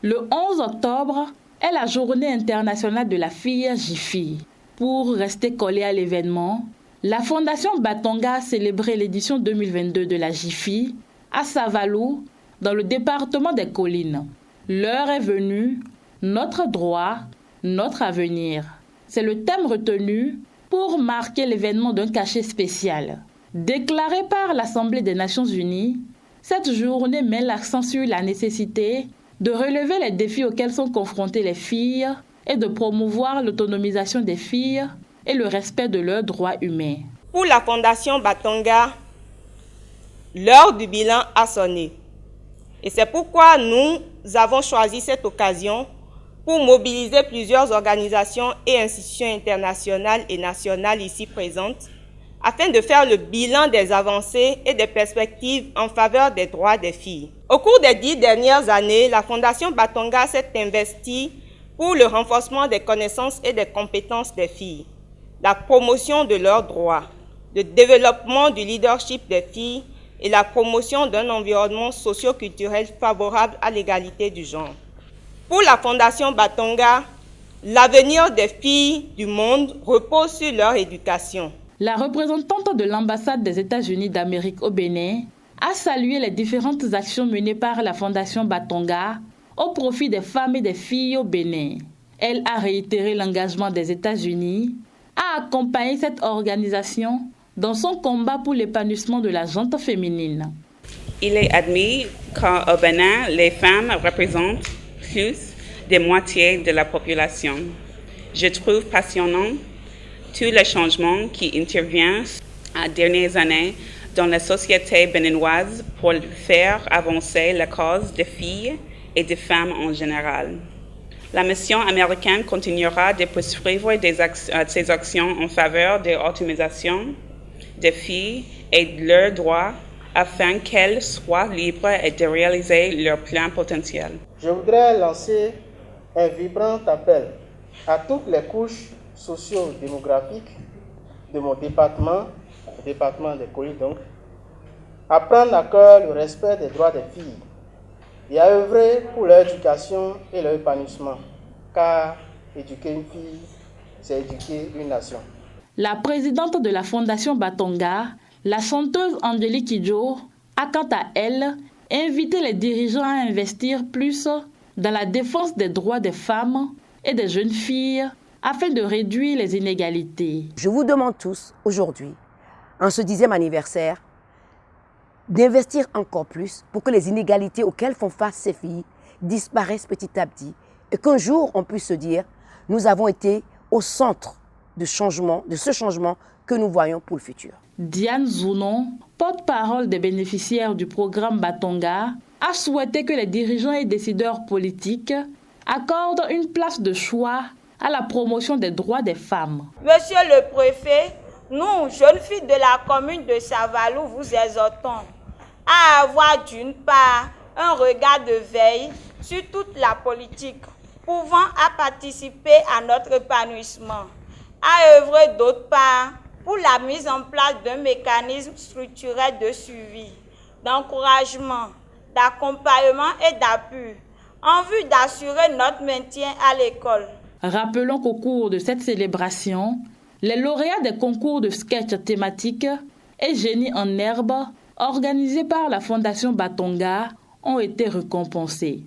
Le 11 octobre est la journée internationale de la fille JIFI. Pour rester collé à l'événement, la Fondation Batonga a célébré l'édition 2022 de la JIFI à Savalou, dans le département des Collines. L'heure est venue, notre droit, notre avenir. C'est le thème retenu pour marquer l'événement d'un cachet spécial. Déclaré par l'Assemblée des Nations Unies, cette journée met l'accent sur la nécessité de relever les défis auxquels sont confrontées les filles et de promouvoir l'autonomisation des filles et le respect de leurs droits humains. Pour la Fondation Batonga, l'heure du bilan a sonné. Et c'est pourquoi nous avons choisi cette occasion pour mobiliser plusieurs organisations et institutions internationales et nationales ici présentes afin de faire le bilan des avancées et des perspectives en faveur des droits des filles. Au cours des 10 dernières années, la Fondation Batonga s'est investie pour le renforcement des connaissances et des compétences des filles, la promotion de leurs droits, le développement du leadership des filles et la promotion d'un environnement socio-culturel favorable à l'égalité du genre. Pour la Fondation Batonga, l'avenir des filles du monde repose sur leur éducation. La représentante de l'ambassade des États-Unis d'Amérique au Bénin a salué les différentes actions menées par la Fondation Batonga au profit des femmes et des filles au Bénin. Elle a réitéré l'engagement des États-Unis à accompagner cette organisation dans son combat pour l'épanouissement de la gente féminine. Il est admis qu'au Bénin, les femmes représentent plus de moitié de la population. Je trouve passionnant tous les changements qui interviennent ces dernières années dans la société béninoise pour faire avancer la cause des filles et des femmes en général. La mission américaine continuera de poursuivre ses actions en faveur de l'autonomisation des filles et de leurs droits afin qu'elles soient libres et de réaliser leur plein potentiel. Je voudrais lancer un vibrant appel à toutes les couches socio-démographiques de mon département, le département des Collines donc, à prendre à cœur le respect des droits des filles et à œuvrer pour leur éducation et leur épanouissement, car éduquer une fille, c'est éduquer une nation. La présidente de la Fondation Batonga, la chanteuse Angélique Kidjo, a quant à elle invité les dirigeants à investir plus dans la défense des droits des femmes et des jeunes filles afin de réduire les inégalités. Je vous demande tous aujourd'hui, en ce 10e anniversaire, d'investir encore plus pour que les inégalités auxquelles font face ces filles disparaissent petit à petit et qu'un jour on puisse se dire nous avons été au centre de ce changement que nous voyons pour le futur. Diane Zounon, porte-parole des bénéficiaires du programme Batonga, a souhaité que les dirigeants et décideurs politiques accordent une place de choix à la promotion des droits des femmes. Monsieur le préfet, nous, jeunes filles de la commune de Savalou, vous exhortons à avoir d'une part un regard de veille sur toute la politique pouvant à participer à notre épanouissement, à œuvrer d'autre part pour la mise en place d'un mécanisme structurel de suivi, d'encouragement, d'accompagnement et d'appui en vue d'assurer notre maintien à l'école. Rappelons qu'au cours de cette célébration, les lauréats des concours de sketch thématiques et génie en herbe organisés par la Fondation Batonga ont été récompensés.